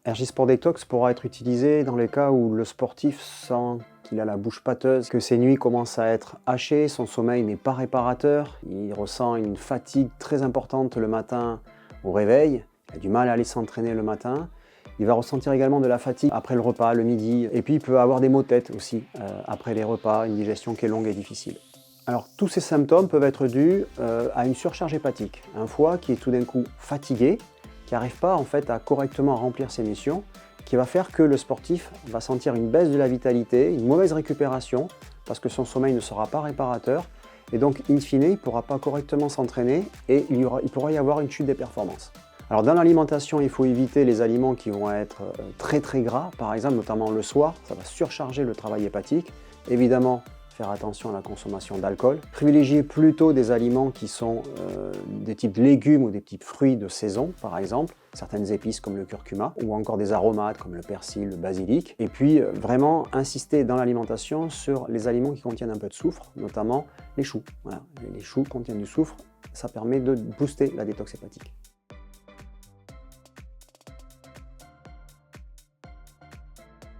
Ergisport Detox pourra être utilisé dans les cas où le sportif sent qu'il a la bouche pâteuse, que ses nuits commencent à être hachées, son sommeil n'est pas réparateur, il ressent une fatigue très importante le matin au réveil, il a du mal à aller s'entraîner le matin. Il va ressentir également de la fatigue après le repas, le midi, et puis il peut avoir des maux de tête aussi après les repas, une digestion qui est longue et difficile. Alors tous ces symptômes peuvent être dus à une surcharge hépatique, un foie qui est tout d'un coup fatigué, qui n'arrive pas en fait à correctement remplir ses missions, qui va faire que le sportif va sentir une baisse de la vitalité, une mauvaise récupération, parce que son sommeil ne sera pas réparateur, et donc in fine il ne pourra pas correctement s'entraîner et il pourra y avoir une chute des performances. Alors dans l'alimentation, il faut éviter les aliments qui vont être très gras, par exemple notamment le soir, ça va surcharger le travail hépatique. Évidemment, faire attention à la consommation d'alcool. Privilégier plutôt des aliments qui sont des types légumes ou des types fruits de saison, par exemple, certaines épices comme le curcuma, ou encore des aromates comme le persil, le basilic. Et puis vraiment insister dans l'alimentation sur les aliments qui contiennent un peu de soufre, notamment les choux. Voilà. Les choux contiennent du soufre, ça permet de booster la détox hépatique.